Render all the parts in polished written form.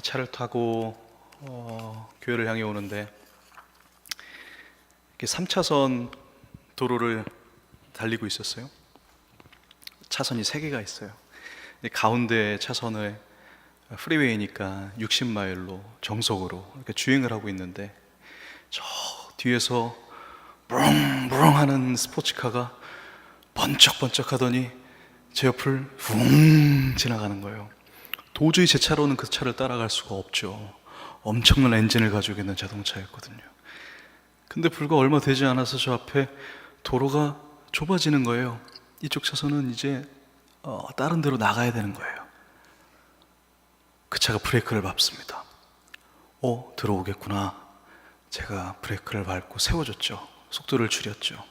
차를 타고 교회를 향해 오는데 3차선 도로를 달리고 있었어요. 차선이 3개가 있어요. 가운데 차선에 프리웨이니까 60마일로 정속으로 이렇게 주행을 하고 있는데, 저 뒤에서 부릉부릉 하는 스포츠카가 번쩍번쩍 하더니 제 옆을 붕 지나가는 거예요. 도저히 제 차로는 그 차를 따라갈 수가 없죠. 엄청난 엔진을 가지고 있는 자동차였거든요. 근데 불과 얼마 되지 않아서 저 앞에 도로가 좁아지는 거예요. 이쪽 차선은 이제 다른 데로 나가야 되는 거예요. 그 차가 브레이크를 밟습니다. 들어오겠구나. 제가 브레이크를 밟고 세워줬죠. 속도를 줄였죠.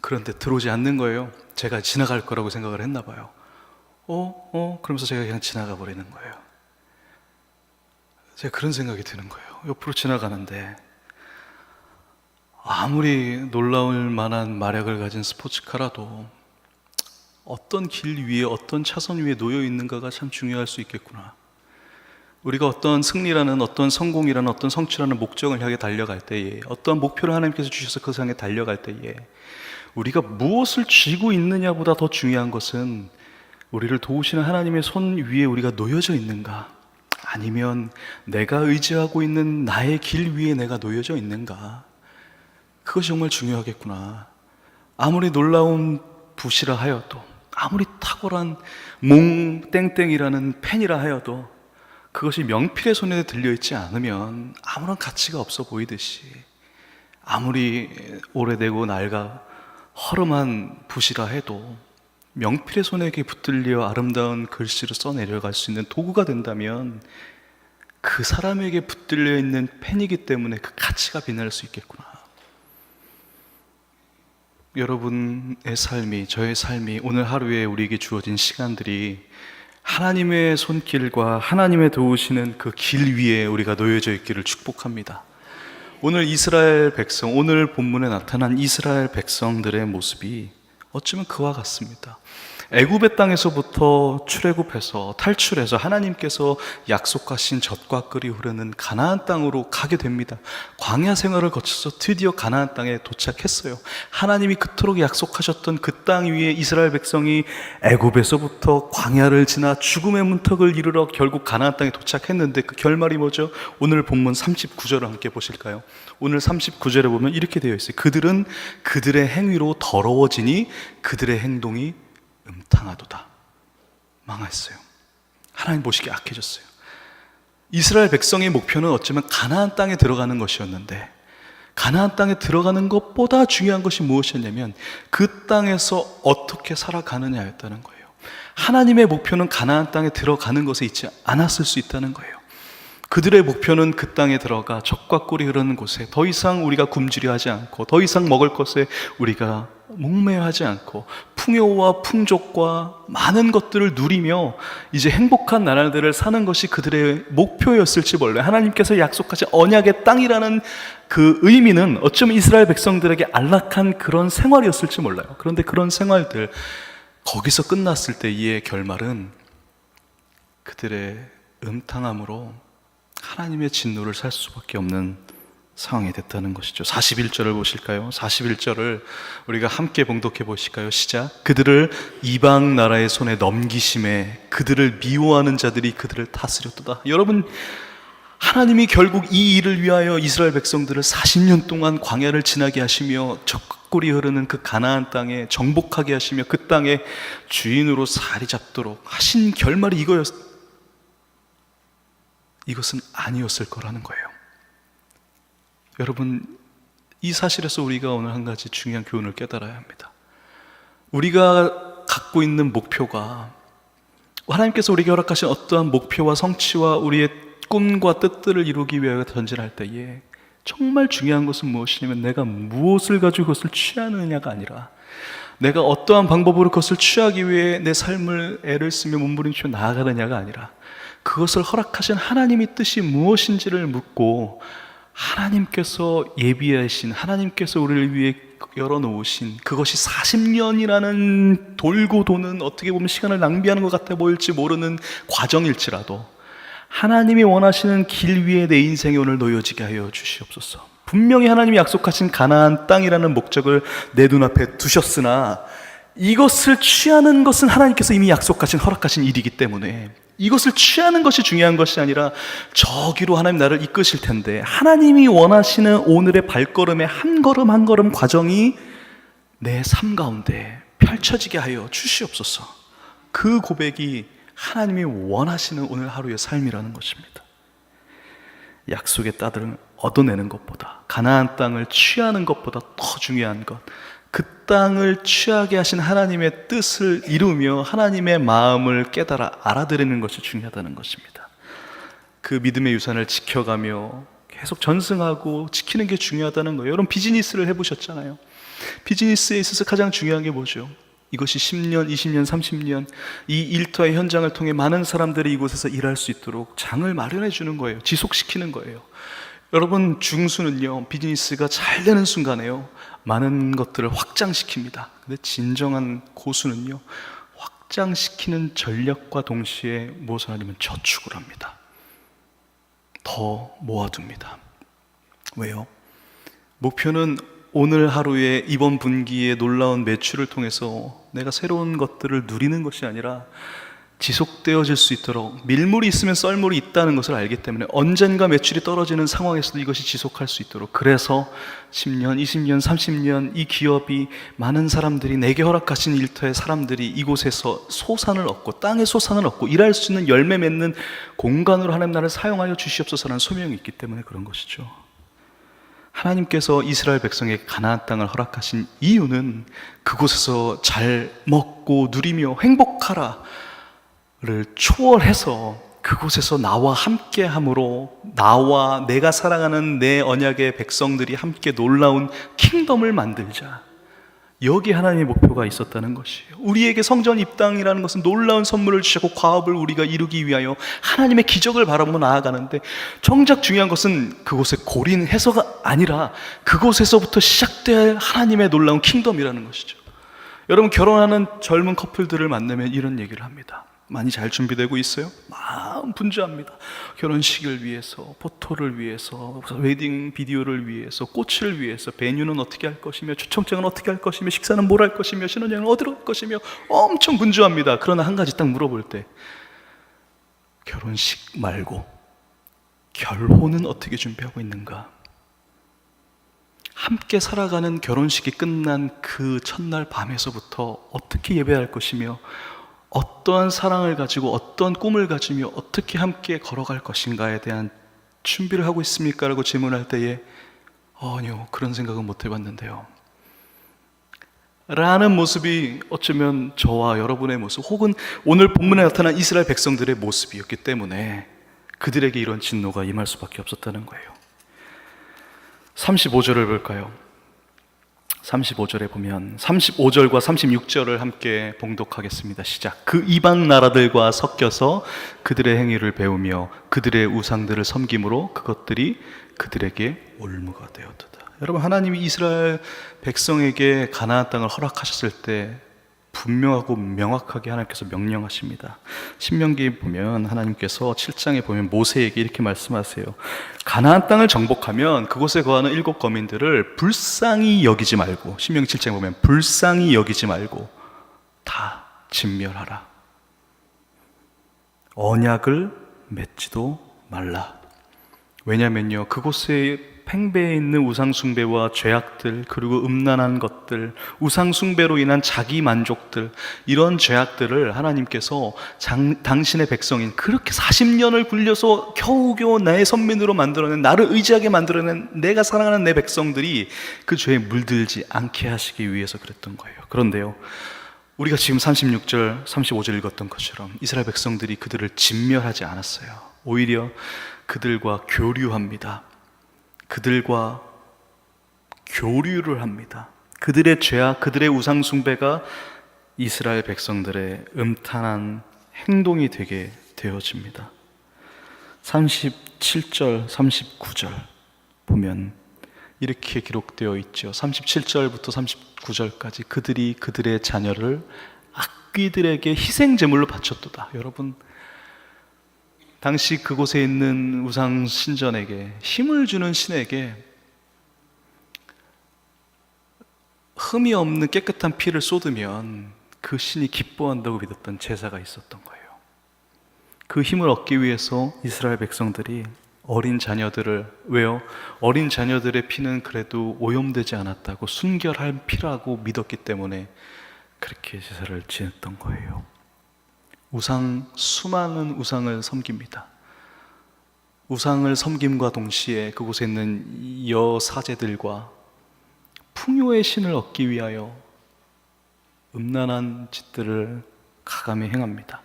그런데 들어오지 않는 거예요. 제가 지나갈 거라고 생각을 했나 봐요. 그러면서 제가 그냥 지나가 버리는 거예요. 제가 그런 생각이 드는 거예요. 옆으로 지나가는데 아무리 놀라울 만한 마력을 가진 스포츠카라도 어떤 길 위에, 어떤 차선 위에 놓여 있는가가 참 중요할 수 있겠구나. 우리가 어떤 승리라는, 어떤 성공이라는, 어떤 성취라는 목적을 향해 달려갈 때에, 어떤 목표를 하나님께서 주셔서 그 향해 달려갈 때에 우리가 무엇을 쥐고 있느냐보다 더 중요한 것은 우리를 도우시는 하나님의 손 위에 우리가 놓여져 있는가, 아니면 내가 의지하고 있는 나의 길 위에 내가 놓여져 있는가. 그것이 정말 중요하겠구나. 아무리 놀라운 붓이라 하여도, 아무리 탁월한 몽땡땡이라는 펜이라 하여도 그것이 명필의 손에 들려있지 않으면 아무런 가치가 없어 보이듯이, 아무리 오래되고 낡아 허름한 붓이라 해도 명필의 손에 붙들려 아름다운 글씨를 써내려갈 수 있는 도구가 된다면 그 사람에게 붙들려 있는 펜이기 때문에 그 가치가 빛날 수 있겠구나. 여러분의 삶이, 저의 삶이, 오늘 하루에 우리에게 주어진 시간들이 하나님의 손길과 하나님의 도우시는 그 길 위에 우리가 놓여져 있기를 축복합니다. 오늘 이스라엘 백성, 오늘 본문에 나타난 이스라엘 백성들의 모습이 어쩌면 그와 같습니다. 애굽의 땅에서부터 출애굽해서 탈출해서 하나님께서 약속하신 젖과 꿀이 흐르는 가나안 땅으로 가게 됩니다. 광야 생활을 거쳐서 드디어 가나안 땅에 도착했어요. 하나님이 그토록 약속하셨던 그 땅 위에 이스라엘 백성이 애굽에서부터 광야를 지나 죽음의 문턱을 이르러 결국 가나안 땅에 도착했는데 그 결말이 뭐죠? 오늘 본문 39절을 함께 보실까요? 오늘 39절에 보면 이렇게 되어 있어요. 그들은 그들의 행위로 더러워지니 그들의 행동이 음탕하도다. 망했어요. 하나님 보시기에 악해졌어요. 이스라엘 백성의 목표는 어쩌면 가나안 땅에 들어가는 것이었는데, 가나안 땅에 들어가는 것보다 중요한 것이 무엇이었냐면 그 땅에서 어떻게 살아가느냐였다는 거예요. 하나님의 목표는 가나안 땅에 들어가는 것에 있지 않았을 수 있다는 거예요. 그들의 목표는 그 땅에 들어가 젖과 꿀이 흐르는 곳에 더 이상 우리가 굶주려 하지 않고, 더 이상 먹을 것에 우리가 목매하지 않고, 풍요와 풍족과 많은 것들을 누리며 이제 행복한 나라들을 사는 것이 그들의 목표였을지 몰라요. 하나님께서 약속하신 언약의 땅이라는 그 의미는 어쩌면 이스라엘 백성들에게 안락한 그런 생활이었을지 몰라요. 그런데 그런 생활들, 거기서 끝났을 때 이의 결말은 그들의 음탕함으로 하나님의 진노를 살 수밖에 없는 상황이 됐다는 것이죠. 41절을 보실까요? 41절을 우리가 함께 봉독해 보실까요? 시작. 그들을 이방 나라의 손에 넘기심에 그들을 미워하는 자들이 그들을 다스렸도다. 여러분, 하나님이 결국 이 일을 위하여 이스라엘 백성들을 40년 동안 광야를 지나게 하시며 젖꿀이 흐르는 그 가나안 땅에 정복하게 하시며 그 땅에 주인으로 자리 잡도록 하신 결말이 이것은 아니었을 거라는 거예요. 여러분, 이 사실에서 우리가 오늘 한 가지 중요한 교훈을 깨달아야 합니다. 우리가 갖고 있는 목표가, 하나님께서 우리에게 허락하신 어떠한 목표와 성취와 우리의 꿈과 뜻들을 이루기 위하여 전진할 때에 정말 중요한 것은 무엇이냐면 내가 무엇을 가지고 그것을 취하느냐가 아니라, 내가 어떠한 방법으로 그것을 취하기 위해 내 삶을 애를 쓰며 몸부림치며 나아가느냐가 아니라, 그것을 허락하신 하나님의 뜻이 무엇인지를 묻고 하나님께서 예비하신, 하나님께서 우리를 위해 열어놓으신 그것이 40년이라는 돌고 도는, 어떻게 보면 시간을 낭비하는 것 같아 보일지 모르는 과정일지라도 하나님이 원하시는 길 위에 내 인생이 오늘 놓여지게 하여 주시옵소서. 분명히 하나님이 약속하신 가나안 땅이라는 목적을 내 눈앞에 두셨으나 이것을 취하는 것은 하나님께서 이미 약속하신 허락하신 일이기 때문에 이것을 취하는 것이 중요한 것이 아니라 저기로 하나님 나를 이끄실 텐데, 하나님이 원하시는 오늘의 발걸음의 한 걸음 한 걸음 과정이 내 삶 가운데 펼쳐지게 하여 주시옵소서. 그 고백이 하나님이 원하시는 오늘 하루의 삶이라는 것입니다. 약속의 딸을 얻어내는 것보다, 가나안 땅을 취하는 것보다 더 중요한 것, 그 땅을 취하게 하신 하나님의 뜻을 이루며 하나님의 마음을 깨달아 알아들이는 것이 중요하다는 것입니다. 그 믿음의 유산을 지켜가며 계속 전승하고 지키는 게 중요하다는 거예요. 여러분 비즈니스를 해보셨잖아요. 비즈니스에 있어서 가장 중요한 게 뭐죠? 이것이 10년, 20년, 30년 이 일터의 현장을 통해 많은 사람들이 이곳에서 일할 수 있도록 장을 마련해 주는 거예요. 지속시키는 거예요. 여러분 중수는요, 비즈니스가 잘 되는 순간에요, 많은 것들을 확장시킵니다. 근데 진정한 고수는요, 확장시키는 전략과 동시에 무엇을 하냐면 저축을 합니다. 더 모아둡니다. 왜요? 목표는 오늘 하루에 이번 분기에 놀라운 매출을 통해서 내가 새로운 것들을 누리는 것이 아니라 지속되어질 수 있도록, 밀물이 있으면 썰물이 있다는 것을 알기 때문에 언젠가 매출이 떨어지는 상황에서도 이것이 지속할 수 있도록, 그래서 10년, 20년, 30년 이 기업이 많은 사람들이, 내게 허락하신 일터의 사람들이 이곳에서 소산을 얻고 땅의 소산을 얻고 일할 수 있는 열매 맺는 공간으로 하나님 나라를 사용하여 주시옵소서라는 소명이 있기 때문에 그런 것이죠. 하나님께서 이스라엘 백성에게 가나안 땅을 허락하신 이유는 그곳에서 잘 먹고 누리며 행복하라 를 초월해서 그곳에서 나와 함께 함으로, 나와 내가 사랑하는 내 언약의 백성들이 함께 놀라운 킹덤을 만들자, 여기 하나님의 목표가 있었다는 것이에요. 우리에게 성전 입당이라는 것은 놀라운 선물을 주셨고 과업을 우리가 이루기 위하여 하나님의 기적을 바라보며 나아가는데, 정작 중요한 것은 그곳에 골인해서가 아니라 그곳에서부터 시작될 하나님의 놀라운 킹덤이라는 것이죠. 여러분 결혼하는 젊은 커플들을 만나면 이런 얘기를 합니다. 많이 잘 준비되고 있어요? 마음 분주합니다. 결혼식을 위해서, 포토를 위해서, 웨딩 비디오를 위해서, 꽃을 위해서, 베뉴는 어떻게 할 것이며, 초청장은 어떻게 할 것이며, 식사는 뭘 할 것이며, 신혼여행은 어디로 갈 것이며 엄청 분주합니다. 그러나 한 가지 딱 물어볼 때, 결혼식 말고 결혼은 어떻게 준비하고 있는가? 함께 살아가는 결혼식이 끝난 그 첫날 밤에서부터 어떻게 예배할 것이며, 어떠한 사랑을 가지고 어떤 꿈을 가지며 어떻게 함께 걸어갈 것인가에 대한 준비를 하고 있습니까? 라고 질문할 때에 아니요, 그런 생각은 못 해봤는데요 라는 모습이 어쩌면 저와 여러분의 모습, 혹은 오늘 본문에 나타난 이스라엘 백성들의 모습이었기 때문에 그들에게 이런 진노가 임할 수밖에 없었다는 거예요. 35절을 볼까요? 35절에 보면 35절과 36절을 함께 봉독하겠습니다. 시작. 그 이방 나라들과 섞여서 그들의 행위를 배우며 그들의 우상들을 섬김으로 그것들이 그들에게 올무가 되었도다. 여러분 하나님이 이스라엘 백성에게 가나안 땅을 허락하셨을 때 분명하고 명확하게 하나님께서 명령하십니다. 신명기 보면 하나님께서 7장에 보면 모세에게 이렇게 말씀하세요. 가나안 땅을 정복하면 그곳에 거하는 7 거민들을 불쌍히 여기지 말고, 신명기 7장에 보면 불쌍히 여기지 말고 다 진멸하라. 언약을 맺지도 말라. 왜냐면요, 그곳에 팽배해 있는 우상숭배와 죄악들, 그리고 음란한 것들, 우상숭배로 인한 자기 만족들, 이런 죄악들을 하나님께서 당신의 백성인, 그렇게 40년을 굴려서 겨우겨우 나의 선민으로 만들어낸, 나를 의지하게 만들어낸 내가 사랑하는 내 백성들이 그 죄에 물들지 않게 하시기 위해서 그랬던 거예요. 그런데요, 우리가 지금 36절, 35절 읽었던 것처럼 이스라엘 백성들이 그들을 진멸하지 않았어요. 오히려 그들과 교류합니다. 그들과 교류를 합니다. 그들의 죄악, 그들의 우상숭배가 이스라엘 백성들의 음탄한 행동이 되게 되어집니다. 37절, 39절 보면 이렇게 기록되어 있죠. 37절부터 39절까지 그들이 그들의 자녀를 악귀들에게 희생제물로 바쳤도다. 여러분, 당시 그곳에 있는 우상 신전에게, 힘을 주는 신에게 흠이 없는 깨끗한 피를 쏟으면 그 신이 기뻐한다고 믿었던 제사가 있었던 거예요. 그 힘을 얻기 위해서 이스라엘 백성들이 어린 자녀들을, 왜요? 어린 자녀들의 피는 그래도 오염되지 않았다고, 순결한 피라고 믿었기 때문에 그렇게 제사를 지냈던 거예요. 수많은 우상을 섬깁니다. 우상을 섬김과 동시에 그곳에 있는 여사제들과 풍요의 신을 얻기 위하여 음란한 짓들을 가감히 행합니다.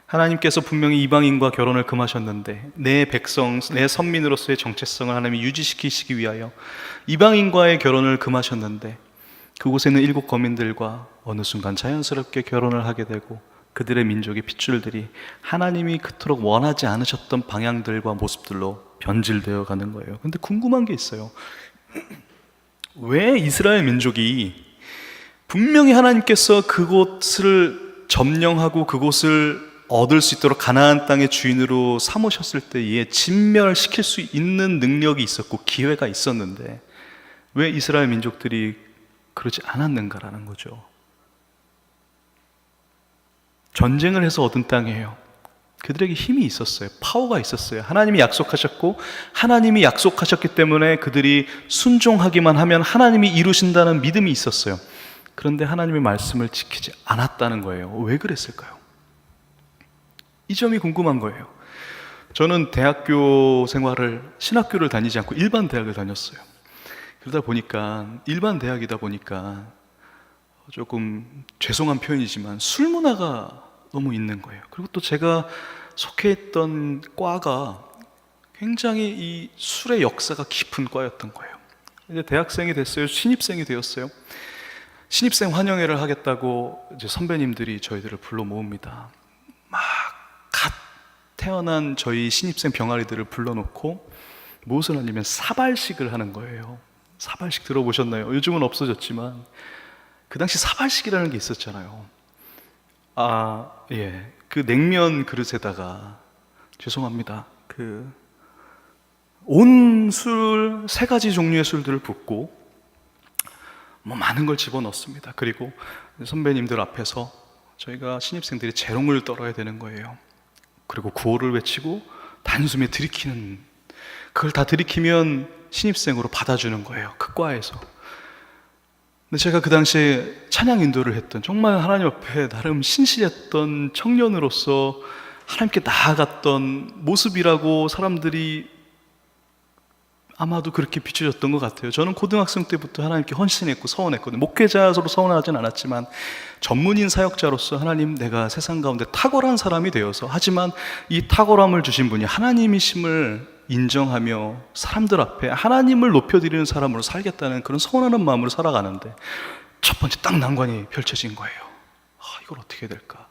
하나님께서 분명히 이방인과 결혼을 금하셨는데 내 백성, 내 선민으로서의 정체성을 하나님이 유지시키시기 위하여 이방인과의 결혼을 금하셨는데 그곳에 있는 7 거민들과 어느 순간 자연스럽게 결혼을 하게 되고 그들의 민족의 핏줄들이 하나님이 그토록 원하지 않으셨던 방향들과 모습들로 변질되어 가는 거예요. 근데 궁금한 게 있어요. 왜 이스라엘 민족이 분명히 하나님께서 그곳을 점령하고 그곳을 얻을 수 있도록 가나안 땅의 주인으로 삼으셨을 때에 진멸시킬 수 있는 능력이 있었고 기회가 있었는데 왜 이스라엘 민족들이 그러지 않았는가라는 거죠. 전쟁을 해서 얻은 땅이에요. 그들에게 힘이 있었어요. 파워가 있었어요. 하나님이 약속하셨고 하나님이 약속하셨기 때문에 그들이 순종하기만 하면 하나님이 이루신다는 믿음이 있었어요. 그런데 하나님의 말씀을 지키지 않았다는 거예요. 왜 그랬을까요? 이 점이 궁금한 거예요. 저는 대학교 생활을, 신학교를 다니지 않고 일반 대학을 다녔어요. 그러다 보니까 일반 대학이다 보니까 조금 죄송한 표현이지만 술 문화가 너무 있는 거예요. 그리고 또 제가 속해 있던 과가 굉장히 이 술의 역사가 깊은 과였던 거예요. 이제 대학생이 됐어요. 신입생이 되었어요. 신입생 환영회를 하겠다고 이제 선배님들이 저희들을 불러 모읍니다. 막 갓 태어난 저희 신입생 병아리들을 불러놓고 무엇을 하냐면 사발식을 하는 거예요. 사발식 들어보셨나요? 요즘은 없어졌지만 그 당시 사발식이라는 게 있었잖아요. 예. 그 냉면 그릇에다가, 죄송합니다, 그 온 술 3가지 종류의 술들을 붓고 뭐 많은 걸 집어넣습니다. 그리고 선배님들 앞에서 저희가 신입생들이 재롱을 떨어야 되는 거예요. 그리고 구호를 외치고 단숨에 들이키는, 그걸 다 들이키면 신입생으로 받아주는 거예요. 그 과에서. 근데 제가 그 당시에 찬양 인도를 했던, 정말 하나님 앞에 나름 신실했던 청년으로서 하나님께 나아갔던 모습이라고 사람들이 아마도 그렇게 비춰졌던 것 같아요. 저는 고등학생 때부터 하나님께 헌신했고 서원했거든요. 목회자로 서원하진 않았지만 전문인 사역자로서 하나님, 내가 세상 가운데 탁월한 사람이 되어서, 하지만 이 탁월함을 주신 분이 하나님이심을 인정하며 사람들 앞에 하나님을 높여드리는 사람으로 살겠다는 그런 서원하는 마음으로 살아가는데 첫 번째 딱 난관이 펼쳐진 거예요. 이걸 어떻게 해야 될까?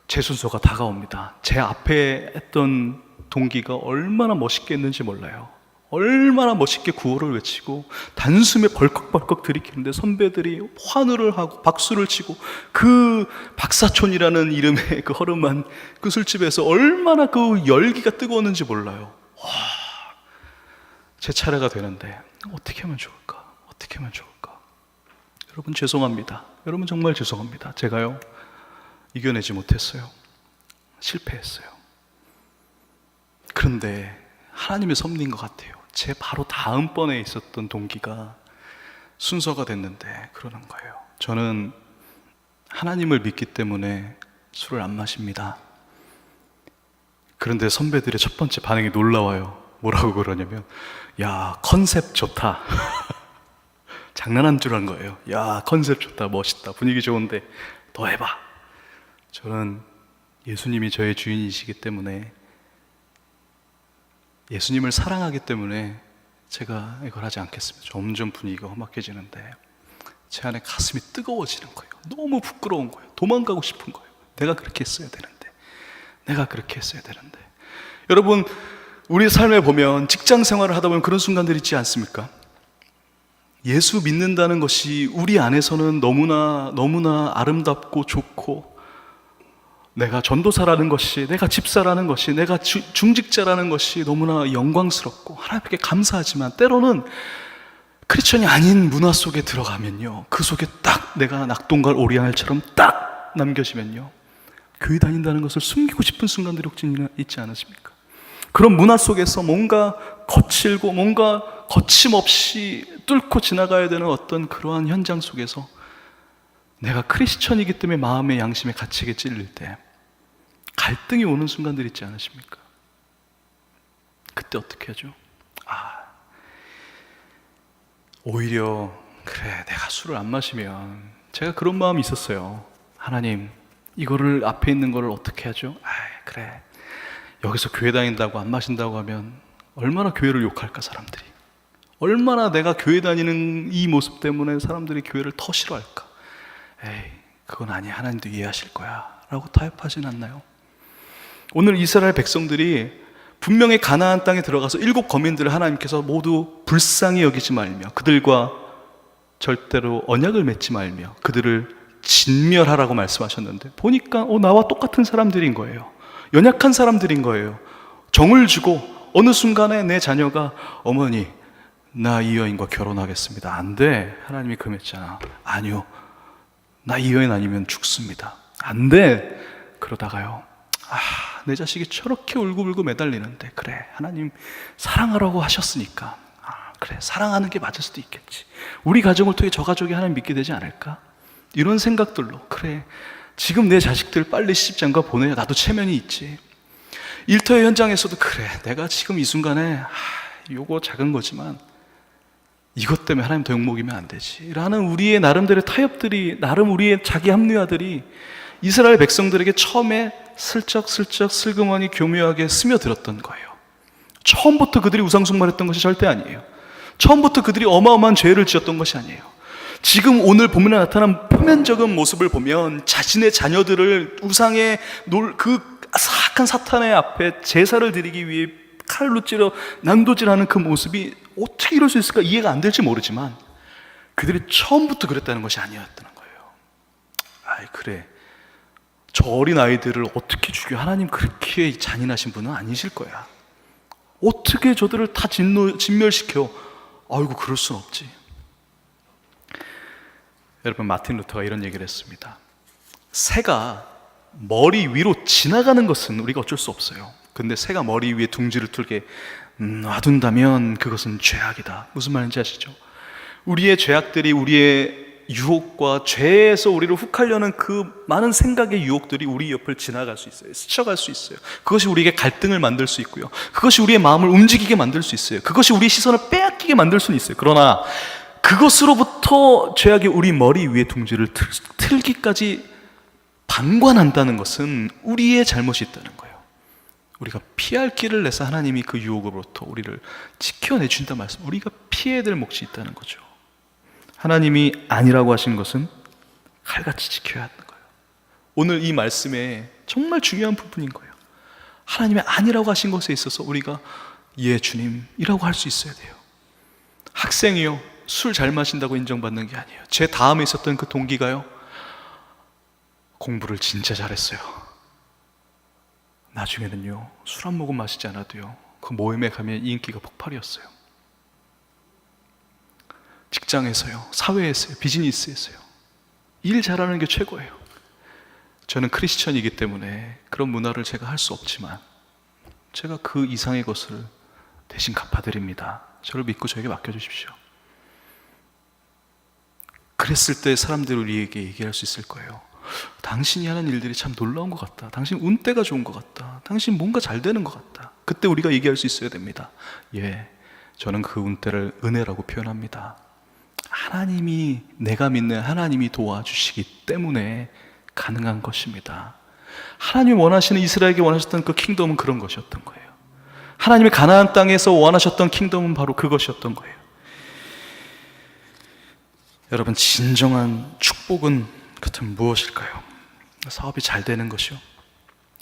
제 순서가 다가옵니다. 제 앞에 했던 동기가 얼마나 멋있게 했는지 몰라요. 얼마나 멋있게 구호를 외치고 단숨에 벌컥벌컥 들이키는데 선배들이 환호를 하고 박수를 치고 그 박사촌이라는 이름의 그 허름한 그 술집에서 얼마나 그 열기가 뜨거웠는지 몰라요. 제 차례가 되는데 어떻게 하면 좋을까? 어떻게 하면 좋을까? 여러분 죄송합니다. 여러분 정말 죄송합니다. 제가요 이겨내지 못했어요. 실패했어요. 그런데 하나님의 섭리인 것 같아요. 제 바로 다음번에 있었던 동기가 순서가 됐는데 그러는 거예요. 저는 하나님을 믿기 때문에 술을 안 마십니다. 그런데 선배들의 첫 번째 반응이 놀라워요. 뭐라고 그러냐면, 야, 컨셉 좋다. 장난한 줄 한 거예요. 야, 컨셉 좋다, 멋있다, 분위기 좋은데 더 해봐. 저는 예수님이 저의 주인이시기 때문에, 예수님을 사랑하기 때문에 제가 이걸 하지 않겠습니다. 점점 분위기가 험악해지는데 제 안에 가슴이 뜨거워지는 거예요. 너무 부끄러운 거예요. 도망가고 싶은 거예요. 내가 그렇게 했어야 되는데, 내가 그렇게 했어야 되는데. 여러분, 우리 삶에 보면 직장 생활을 하다 보면 그런 순간들이 있지 않습니까? 예수 믿는다는 것이 우리 안에서는 너무나 아름답고 좋고 내가 전도사라는 것이, 내가 집사라는 것이, 내가 중직자라는 것이 너무나 영광스럽고 하나님께 감사하지만, 때로는 크리스천이 아닌 문화 속에 들어가면요, 그 속에 딱 내가 낙동갈 오리알처럼 딱 남겨지면요, 교회 다닌다는 것을 숨기고 싶은 순간들이 혹시 있지 않으십니까? 그런 문화 속에서 뭔가 거칠고 뭔가 거침없이 뚫고 지나가야 되는 어떤 그러한 현장 속에서 내가 크리스천이기 때문에 마음의 양심에 갇히게 찔릴 때 갈등이 오는 순간들 있지 않으십니까? 그때 어떻게 하죠? 오히려 그래, 내가 술을 안 마시면, 제가 그런 마음이 있었어요. 하나님, 이거를 앞에 있는 거를 어떻게 하죠? 그래, 여기서 교회 다닌다고 안 마신다고 하면 얼마나 교회를 욕할까, 사람들이. 얼마나 내가 교회 다니는 이 모습 때문에 사람들이 교회를 더 싫어할까. 그건 아니야, 하나님도 이해하실 거야 라고 타협하진 않나요? 오늘 이스라엘 백성들이 분명히 가나안 땅에 들어가서 7 거민들을 하나님께서 모두 불쌍히 여기지 말며 그들과 절대로 언약을 맺지 말며 그들을 진멸하라고 말씀하셨는데, 보니까 나와 똑같은 사람들인 거예요. 연약한 사람들인 거예요. 정을 주고 어느 순간에 내 자녀가 어머니, 나 이 여인과 결혼하겠습니다. 안 돼. 하나님이 금했잖아. 아니요, 나 이 여인 아니면 죽습니다. 안 돼. 그러다가요, 내 자식이 저렇게 울고불고 매달리는데, 그래, 하나님 사랑하라고 하셨으니까, 그래, 사랑하는 게 맞을 수도 있겠지. 우리 가정을 통해 저 가족이 하나님 믿게 되지 않을까? 이런 생각들로, 그래, 지금 내 자식들 빨리 시집장가 보내야 나도 체면이 있지. 일터의 현장에서도, 그래, 내가 지금 이 순간에 요거 작은 거지만 이것 때문에 하나님 더 욕먹이면 안 되지 라는 우리의 나름대로의 타협들이, 나름 우리의 자기 합리화들이 이스라엘 백성들에게 처음에 슬쩍슬쩍 슬그머니 교묘하게 스며들었던 거예요. 처음부터 그들이 우상숭배했던 것이 절대 아니에요. 처음부터 그들이 어마어마한 죄를 지었던 것이 아니에요. 지금 오늘 본문에 나타난 표면적인 모습을 보면 자신의 자녀들을 우상의 그 사악한 사탄의 앞에 제사를 드리기 위해 칼로 찔러 난도질하는 그 모습이 어떻게 이럴 수 있을까 이해가 안 될지 모르지만, 그들이 처음부터 그랬다는 것이 아니었다는 거예요. 그래, 저 어린 아이들을 어떻게 죽여? 하나님 그렇게 잔인하신 분은 아니실 거야. 어떻게 저들을 다 진멸시켜? 아이고, 그럴 순 없지. 여러분, 마틴 루터가 이런 얘기를 했습니다. 새가 머리 위로 지나가는 것은 우리가 어쩔 수 없어요. 근데 새가 머리 위에 둥지를 틀게 놔둔다면 그것은 죄악이다. 무슨 말인지 아시죠? 우리의 죄악들이, 우리의 유혹과 죄에서 우리를 훅하려는 그 많은 생각의 유혹들이 우리 옆을 지나갈 수 있어요. 스쳐갈 수 있어요. 그것이 우리에게 갈등을 만들 수 있고요, 그것이 우리의 마음을 움직이게 만들 수 있어요. 그것이 우리의 시선을 빼앗기게 만들 수는 있어요. 그러나 그것으로부터 죄악이 우리 머리 위에 둥지를 틀기까지 방관한다는 것은 우리의 잘못이 있다는 거예요. 우리가 피할 길을 내서 하나님이 그 유혹으로부터 우리를 지켜내준다는 말씀, 우리가 피해야 될 몫이 있다는 거죠. 하나님이 아니라고 하신 것은 칼같이 지켜야 하는 거예요. 오늘 이 말씀에 정말 중요한 부분인 거예요. 하나님이 아니라고 하신 것에 있어서 우리가 예 주님이라고 할 수 있어야 돼요. 학생이요, 술 잘 마신다고 인정받는 게 아니에요. 제 다음에 있었던 그 동기가요, 공부를 진짜 잘했어요. 나중에는요, 술 한 모금 마시지 않아도요, 그 모임에 가면 인기가 폭발이었어요. 직장에서요, 사회에서요, 비즈니스에서요, 일 잘하는 게 최고예요. 저는 크리스천이기 때문에 그런 문화를 제가 할 수 없지만 제가 그 이상의 것을 대신 갚아드립니다. 저를 믿고 저에게 맡겨주십시오. 그랬을 때 사람들이 우리에게 얘기할 수 있을 거예요. 당신이 하는 일들이 참 놀라운 것 같다. 당신 운때가 좋은 것 같다. 당신 뭔가 잘 되는 것 같다. 그때 우리가 얘기할 수 있어야 됩니다. 예, 저는 그 운때를 은혜라고 표현합니다. 하나님이, 내가 믿는 하나님이 도와주시기 때문에 가능한 것입니다. 하나님이 원하시는, 이스라엘에게 원하셨던 그 킹덤은 그런 것이었던 거예요. 하나님이 가나안 땅에서 원하셨던 킹덤은 바로 그것이었던 거예요. 여러분, 진정한 축복은 그렇다면 무엇일까요? 사업이 잘 되는 것이요,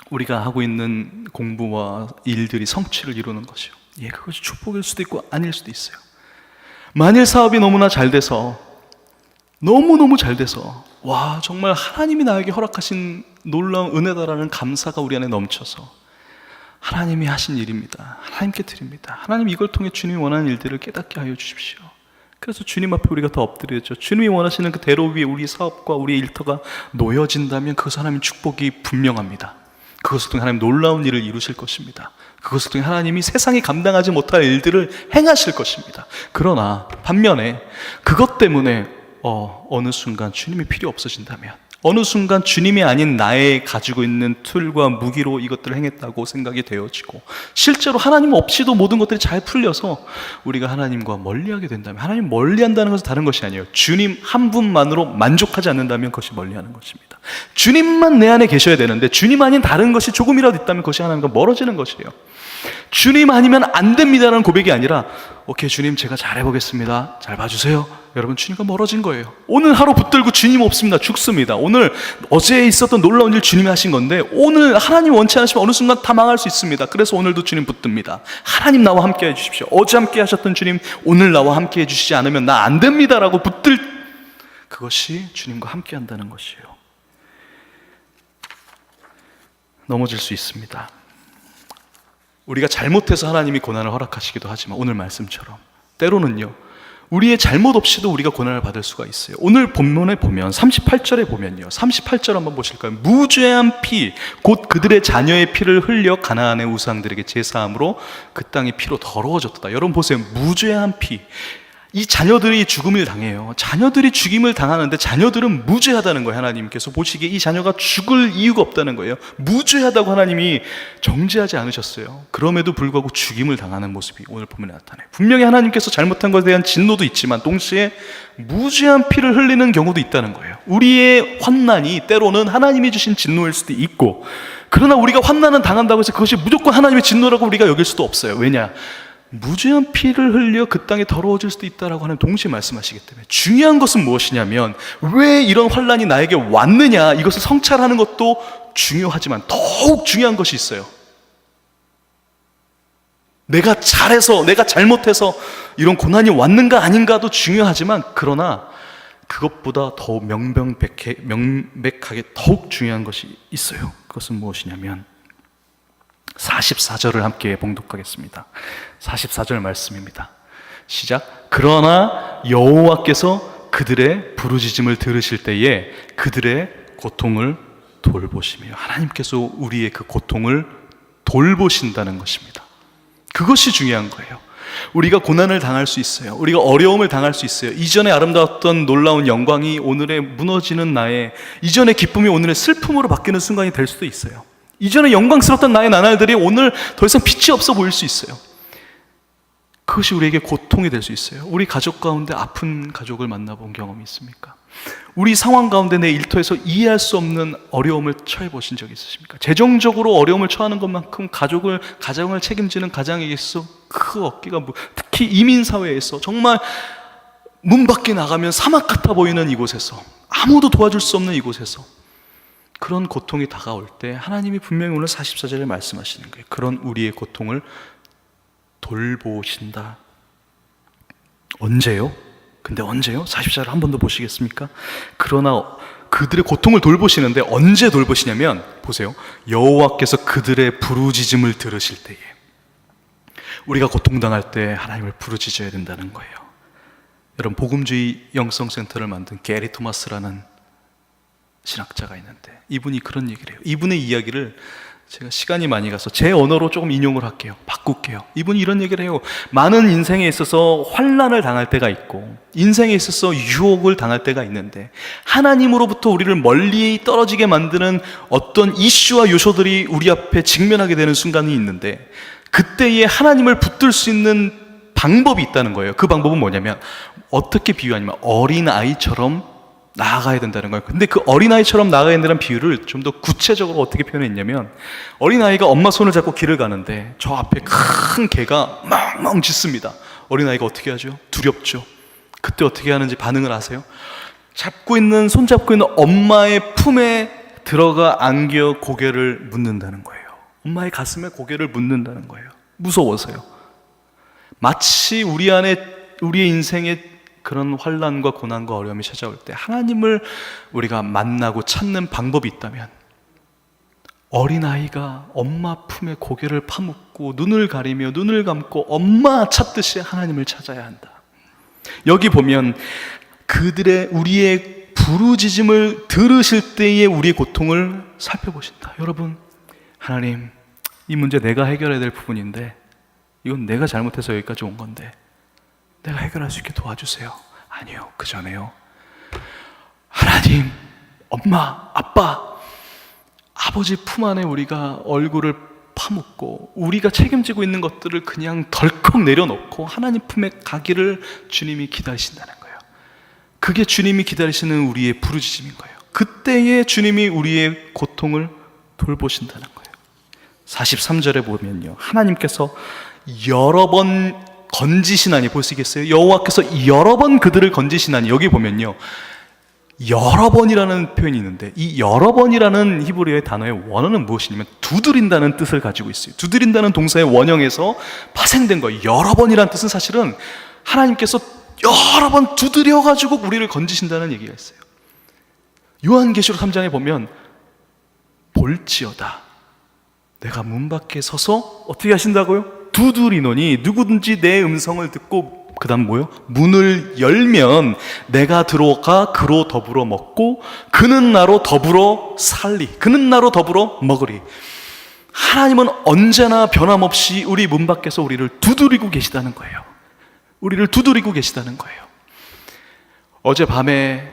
우리가 하고 있는 공부와 일들이 성취를 이루는 것이요, 예, 그것이 축복일 수도 있고 아닐 수도 있어요. 만일 사업이 너무나 잘 돼서, 너무너무 잘 돼서, 와, 정말 하나님이 나에게 허락하신 놀라운 은혜다라는 감사가 우리 안에 넘쳐서 하나님이 하신 일입니다, 하나님께 드립니다, 하나님 이걸 통해 주님이 원하는 일들을 깨닫게 하여 주십시오. 그래서 주님 앞에 우리가 더 엎드려죠. 주님이 원하시는 그 대로 위에 우리 사업과 우리의 일터가 놓여진다면 그것은 하나님 축복이 분명합니다. 그것을 통해 하나님 놀라운 일을 이루실 것입니다. 그것을 통해 하나님이 세상이 감당하지 못할 일들을 행하실 것입니다. 그러나 반면에 그것 때문에 어느 순간 주님이 필요 없어진다면, 어느 순간 주님이 아닌 나의 가지고 있는 툴과 무기로 이것들을 행했다고 생각이 되어지고 실제로 하나님 없이도 모든 것들이 잘 풀려서 우리가 하나님과 멀리하게 된다면, 하나님 멀리한다는 것은 다른 것이 아니에요. 주님 한 분만으로 만족하지 않는다면 그것이 멀리하는 것입니다. 주님만 내 안에 계셔야 되는데 주님 아닌 다른 것이 조금이라도 있다면 그것이 하나님과 멀어지는 것이에요. 주님 아니면 안 됩니다라는 고백이 아니라 오케이 주님 제가 잘해보겠습니다, 잘 봐주세요. 여러분, 주님과 멀어진 거예요. 오늘 하루 붙들고 주님 없습니다, 죽습니다. 오늘 어제 있었던 놀라운 일 주님이 하신 건데 오늘 하나님 원치 않으시면 어느 순간 다 망할 수 있습니다. 그래서 오늘도 주님 붙듭니다. 하나님 나와 함께 해주십시오. 어제 함께 하셨던 주님 오늘 나와 함께 해주시지 않으면 나 안 됩니다라고 붙들, 그것이 주님과 함께 한다는 것이에요. 넘어질 수 있습니다. 우리가 잘못해서 하나님이 고난을 허락하시기도 하지만 오늘 말씀처럼 때로는요 우리의 잘못 없이도 우리가 고난을 받을 수가 있어요. 오늘 본문에 보면 38절에 보면요, 38절 한번 보실까요? 무죄한 피 곧 그들의 자녀의 피를 흘려 가나안의 우상들에게 제사함으로 그 땅이 피로 더러워졌다. 여러분 보세요, 무죄한 피. 이 자녀들이 죽음을 당해요. 자녀들이 죽임을 당하는데 자녀들은 무죄하다는 거예요. 하나님께서 보시기에 이 자녀가 죽을 이유가 없다는 거예요. 무죄하다고 하나님이 정죄하지 않으셨어요. 그럼에도 불구하고 죽임을 당하는 모습이 오늘 보면 나타나요. 분명히 하나님께서 잘못한 것에 대한 진노도 있지만 동시에 무죄한 피를 흘리는 경우도 있다는 거예요. 우리의 환난이 때로는 하나님이 주신 진노일 수도 있고, 그러나 우리가 환난을 당한다고 해서 그것이 무조건 하나님의 진노라고 우리가 여길 수도 없어요. 왜냐? 무죄한 피를 흘려 그 땅이 더러워질 수도 있다라고 하는 동시에 말씀하시기 때문에 중요한 것은 무엇이냐면 왜 이런 환난이 나에게 왔느냐, 이것을 성찰하는 것도 중요하지만 더욱 중요한 것이 있어요. 내가 잘해서, 내가 잘못해서 이런 고난이 왔는가 아닌가도 중요하지만 그러나 그것보다 더욱 명백하게 더욱 중요한 것이 있어요. 그것은 무엇이냐면 44절을 함께 봉독하겠습니다. 44절 말씀입니다. 시작. 그러나 여호와께서 그들의 부르짖음을 들으실 때에 그들의 고통을 돌보시며, 하나님께서 우리의 그 고통을 돌보신다는 것입니다. 그것이 중요한 거예요. 우리가 고난을 당할 수 있어요. 우리가 어려움을 당할 수 있어요. 이전에 아름다웠던 놀라운 영광이 오늘의 무너지는 나의, 이전의 기쁨이 오늘의 슬픔으로 바뀌는 순간이 될 수도 있어요. 이전에 영광스럽던 나의 나날들이 오늘 더 이상 빛이 없어 보일 수 있어요. 그것이 우리에게 고통이 될 수 있어요. 우리 가족 가운데 아픈 가족을 만나본 경험이 있습니까? 우리 상황 가운데 내 일터에서 이해할 수 없는 어려움을 처해 보신 적이 있으십니까? 재정적으로 어려움을 처하는 것만큼 가정을 책임지는 가장에게 있어 그 어깨가, 특히 이민사회에서 정말 문 밖에 나가면 사막 같아 보이는 이곳에서, 아무도 도와줄 수 없는 이곳에서 그런 고통이 다가올 때 하나님이 분명히 오늘 44절에 말씀하시는 거예요. 그런 우리의 고통을 돌보신다. 언제요? 근데 언제요? 44절 한 번 더 보시겠습니까? 그러나 그들의 고통을 돌보시는데 언제 돌보시냐면 보세요, 여호와께서 그들의 부르짖음을 들으실 때에. 우리가 고통당할 때 하나님을 부르짖어야 된다는 거예요. 여러분, 복음주의 영성센터를 만든 게리 토마스라는 신학자가 있는데 이분이 그런 얘기를 해요. 이분의 이야기를 제가 시간이 많이 가서 제 언어로 조금 인용을 할게요. 바꿀게요. 이분이 이런 얘기를 해요. 많은 인생에 있어서 환난을 당할 때가 있고 인생에 있어서 유혹을 당할 때가 있는데 하나님으로부터 우리를 멀리 떨어지게 만드는 어떤 이슈와 요소들이 우리 앞에 직면하게 되는 순간이 있는데 그때에 하나님을 붙들 수 있는 방법이 있다는 거예요. 그 방법은 뭐냐면 어떻게 비유하냐면 어린아이처럼 나아가야 된다는 거예요. 근데 그 어린아이처럼 나아가야 된다는 비유를 좀 더 구체적으로 어떻게 표현했냐면 어린아이가 엄마 손을 잡고 길을 가는데 저 앞에 큰 개가 멍멍 짖습니다. 어린아이가 어떻게 하죠? 두렵죠. 그때 어떻게 하는지 반응을 아세요? 손잡고 있는 엄마의 품에 들어가 안겨 고개를 묻는다는 거예요. 엄마의 가슴에 고개를 묻는다는 거예요. 무서워서요. 마치 우리의 인생에 그런 환난과 고난과 어려움이 찾아올 때 하나님을 우리가 만나고 찾는 방법이 있다면 어린아이가 엄마 품에 고개를 파묻고 눈을 가리며 눈을 감고 엄마 찾듯이 하나님을 찾아야 한다. 여기 보면 우리의 부르짖음을 들으실 때의 우리의 고통을 살펴보신다. 여러분, 하나님, 이 문제 내가 해결해야 될 부분인데 이건 내가 잘못해서 여기까지 온 건데 내가 해결할 수 있게 도와주세요. 아니요, 그 전에요. 하나님, 엄마, 아빠, 아버지 품 안에 우리가 얼굴을 파묻고 우리가 책임지고 있는 것들을 그냥 덜컥 내려놓고 하나님 품에 가기를 주님이 기다리신다는 거예요. 그게 주님이 기다리시는 우리의 부르짖음인 거예요. 그때에 주님이 우리의 고통을 돌보신다는 거예요. 43절에 보면요, 하나님께서 여러 번 건지시나니, 보시겠어요? 여호와께서 여러 번 그들을 건지시나니, 여기 보면요 여러 번이라는 표현이 있는데, 이 여러 번이라는 히브리어의 단어의 원어는 무엇이냐면 두드린다는 뜻을 가지고 있어요. 두드린다는 동사의 원형에서 파생된 거예요. 여러 번이라는 뜻은 사실은 하나님께서 여러 번 두드려가지고 우리를 건지신다는 얘기가 있어요. 요한계시록 3장에 보면 볼지어다, 내가 문 밖에 서서 어떻게 하신다고요? 두드리노니 누구든지 내 음성을 듣고 그 다음 뭐요? 문을 열면 내가 들어가 그로 더불어 먹고 그는 나로 더불어 살리, 그는 나로 더불어 먹으리. 하나님은 언제나 변함없이 우리 문 밖에서 우리를 두드리고 계시다는 거예요. 우리를 두드리고 계시다는 거예요. 어젯밤에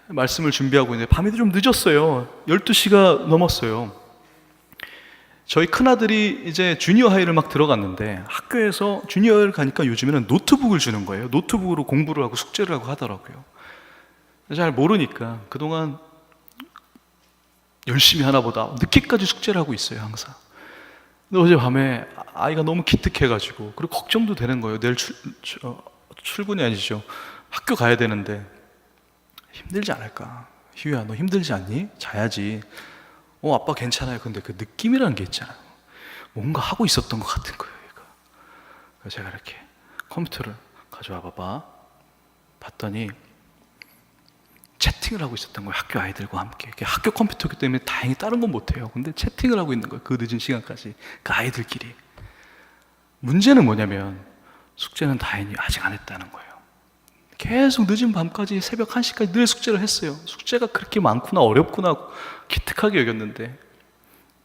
말씀을 준비하고 있는데 밤이 좀 늦었어요. 12시가 넘었어요. 저희 큰아들이 이제 주니어 하이를 막 들어갔는데 학교에서 주니어 하이를 가니까 요즘에는 노트북을 주는 거예요. 노트북으로 공부를 하고 숙제를 하고 하더라고요. 잘 모르니까 그동안 열심히 하나 보다 늦게까지 숙제를 하고 있어요, 항상. 근데 어젯밤에 아이가 너무 기특해가지고, 그리고 걱정도 되는 거예요. 내일 출근이 아니죠, 학교 가야 되는데 힘들지 않을까? 희우야, 너 힘들지 않니? 자야지. 아빠 괜찮아요. 근데 그 느낌이라는 게 있잖아요. 뭔가 하고 있었던 것 같은 거예요, 얘가. 그래서 제가 이렇게 컴퓨터를 가져와 봐봐. 봤더니 채팅을 하고 있었던 거예요, 학교 아이들과 함께. 학교 컴퓨터기 때문에 다행히 다른 건 못해요. 근데 채팅을 하고 있는 거예요, 그 늦은 시간까지. 그 아이들끼리. 문제는 뭐냐면 숙제는 다행히 아직 안 했다는 거예요. 계속 늦은 밤까지, 새벽 1시까지 늘 숙제를 했어요. 숙제가 그렇게 많구나, 어렵구나 기특하게 여겼는데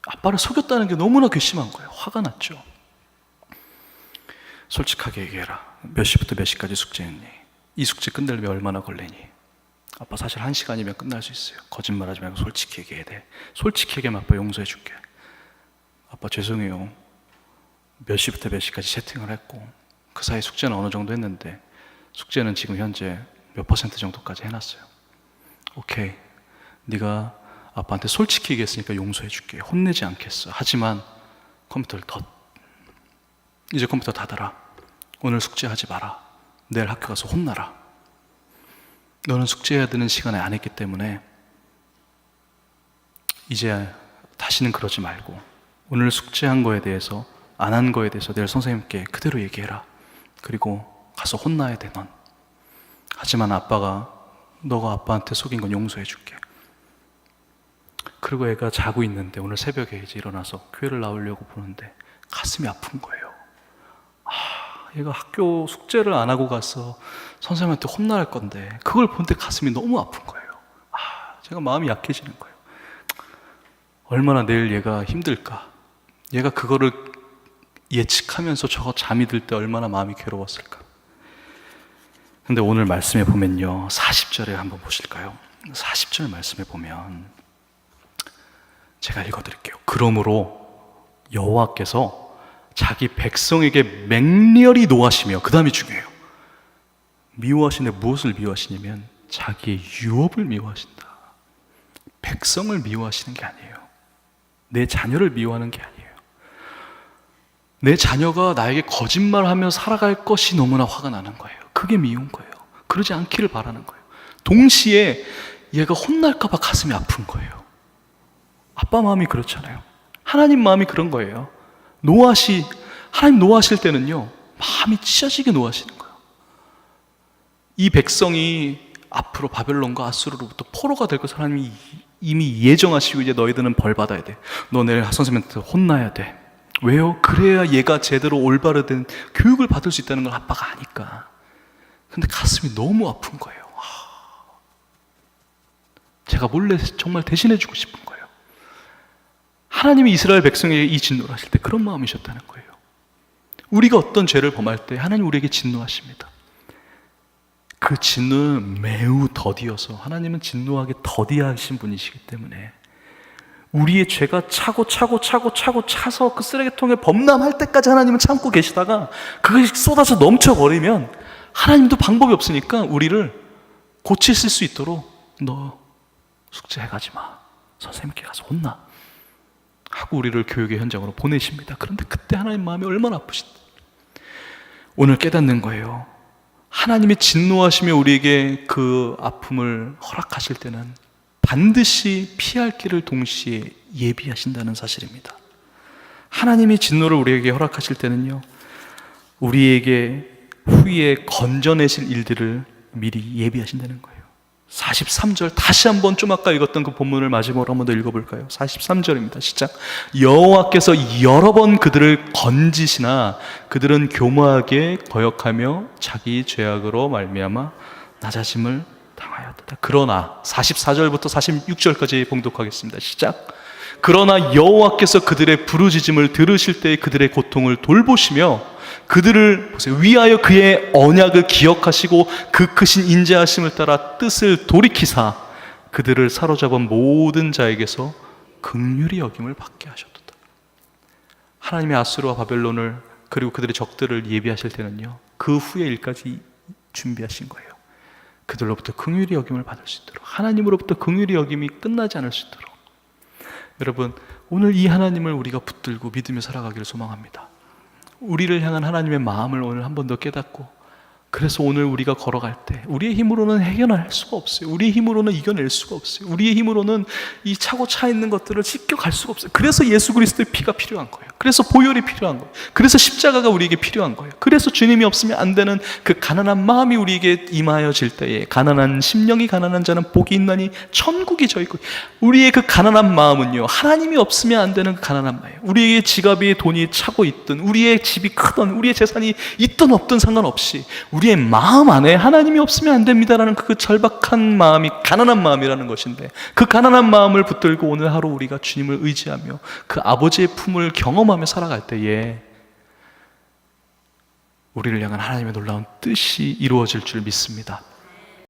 아빠를 속였다는 게 너무나 괘씸한 거예요. 화가 났죠. 솔직하게 얘기해라. 몇 시부터 몇 시까지 숙제했니? 이 숙제 끝내려면 얼마나 걸리니? 아빠 사실 1시간이면 끝날 수 있어요. 거짓말하지 말고 솔직히 얘기해야 돼. 솔직히 얘기하면 아빠 용서해 줄게. 아빠 죄송해요. 몇 시부터 몇 시까지 채팅을 했고 그 사이 숙제는 어느 정도 했는데 숙제는 지금 현재 몇 % 정도까지 해놨어요. 오케이, 네가 아빠한테 솔직히 얘기했으니까 용서해 줄게. 혼내지 않겠어. 하지만 컴퓨터를 이제 컴퓨터 닫아라. 오늘 숙제하지 마라. 내일 학교 가서 혼나라. 너는 숙제해야 되는 시간에 안 했기 때문에 이제 다시는 그러지 말고 오늘 숙제한 거에 대해서, 안 한 거에 대해서 내일 선생님께 그대로 얘기해라. 그리고 가서 혼나야 돼, 넌. 하지만 너가 아빠한테 속인 건 용서해 줄게. 그리고 애가 자고 있는데 오늘 새벽에 이제 일어나서 교회를 나오려고 보는데 가슴이 아픈 거예요. 얘가 학교 숙제를 안 하고 가서 선생님한테 혼날 건데 그걸 보는데 가슴이 너무 아픈 거예요. 제가 마음이 약해지는 거예요. 얼마나 내일 얘가 힘들까. 얘가 그거를 예측하면서 저거 잠이 들 때 얼마나 마음이 괴로웠을까. 근데 오늘 말씀에 보면요, 40절에 한번 보실까요? 40절 말씀에 보면 제가 읽어드릴게요. 그러므로 여호와께서 자기 백성에게 맹렬히 노하시며, 그 다음이 중요해요. 미워하시는데 무엇을 미워하시냐면 자기의 유업을 미워하신다. 백성을 미워하시는 게 아니에요. 내 자녀를 미워하는 게 아니에요. 내 자녀가 나에게 거짓말하며 살아갈 것이 너무나 화가 나는 거예요. 그게 미운 거예요. 그러지 않기를 바라는 거예요. 동시에 얘가 혼날까 봐 가슴이 아픈 거예요. 아빠 마음이 그렇잖아요. 하나님 마음이 그런 거예요. 하나님 노하실 때는요, 마음이 찢어지게 노하시는 거예요. 이 백성이 앞으로 바벨론과 아수르로부터 포로가 될 것을 하나님이 이미 예정하시고 이제 너희들은 벌 받아야 돼. 너 내일 선생님한테 혼나야 돼. 왜요? 그래야 얘가 제대로 올바르된 교육을 받을 수 있다는 걸 아빠가 아니까. 근데 가슴이 너무 아픈 거예요. 제가 몰래 정말 대신해주고 싶은 거예요. 하나님이 이스라엘 백성에게 이 진노를 하실 때 그런 마음이셨다는 거예요. 우리가 어떤 죄를 범할 때 하나님 우리에게 진노하십니다. 그 진노는 매우 더디어서, 하나님은 진노하게 더디하신 분이시기 때문에 우리의 죄가 차서 그 쓰레기통에 범람할 때까지 하나님은 참고 계시다가 그것이 쏟아져 넘쳐버리면 하나님도 방법이 없으니까 우리를 고치실 수 있도록 너 숙제해 가지 마, 선생님께 가서 혼나 하고 우리를 교육의 현장으로 보내십니다. 그런데 그때 하나님 마음이 얼마나 아프신지 오늘 깨닫는 거예요. 하나님이 진노하시며 우리에게 그 아픔을 허락하실 때는 반드시 피할 길을 동시에 예비하신다는 사실입니다. 하나님이 진노를 우리에게 허락하실 때는요, 우리에게 후에 건져내실 일들을 미리 예비하신다는 거예요. 43절 다시 한번 좀 아까 읽었던 그 본문을 마지막으로 한 번 더 읽어볼까요? 43절입니다. 시작. 여호와께서 여러 번 그들을 건지시나 그들은 교모하게 거역하며 자기 죄악으로 말미암아 낮아짐을 당하였다. 그러나 44절부터 46절까지 봉독하겠습니다. 시작. 그러나 여호와께서 그들의 부르짖음을 들으실 때 그들의 고통을 돌보시며 그들을 보세요. 위하여 그의 언약을 기억하시고 그 크신 인자하심을 따라 뜻을 돌이키사 그들을 사로잡은 모든 자에게서 긍휼히 여김을 받게 하셨도다. 하나님의 아수르와 바벨론을 그리고 그들의 적들을 예비하실 때는요, 그 후의 일까지 준비하신 거예요. 그들로부터 긍휼히 여김을 받을 수 있도록, 하나님으로부터 긍휼히 여김이 끝나지 않을 수 있도록. 여러분, 오늘 이 하나님을 우리가 붙들고 믿으며 살아가기를 소망합니다. 우리를 향한 하나님의 마음을 오늘 한 번 더 깨닫고, 그래서 오늘 우리가 걸어갈 때 우리의 힘으로는 해결할 수가 없어요. 우리의 힘으로는 이겨낼 수가 없어요. 우리의 힘으로는 이 차고 차 있는 것들을 씻겨갈 수가 없어요. 그래서 예수 그리스도의 피가 필요한 거예요. 그래서 보혈이 필요한 거예요. 그래서 십자가가 우리에게 필요한 거예요. 그래서 주님이 없으면 안 되는 그 가난한 마음이 우리에게 임하여질 때에, 가난한 심령이 가난한 자는 복이 있나니 천국이 저 있고, 우리의 그 가난한 마음은요, 하나님이 없으면 안 되는 그 가난한 마음이에요. 우리의 지갑에 돈이 차고 있든 우리의 집이 크든 우리의 재산이 있든 없든 상관없이 우리의 마음 안에 하나님이 없으면 안 됩니다라는 그 절박한 마음이 가난한 마음이라는 것인데, 그 가난한 마음을 붙들고 오늘 하루 우리가 주님을 의지하며 그 아버지의 품을 경험하며 살아갈 때에 우리를 향한 하나님의 놀라운 뜻이 이루어질 줄 믿습니다.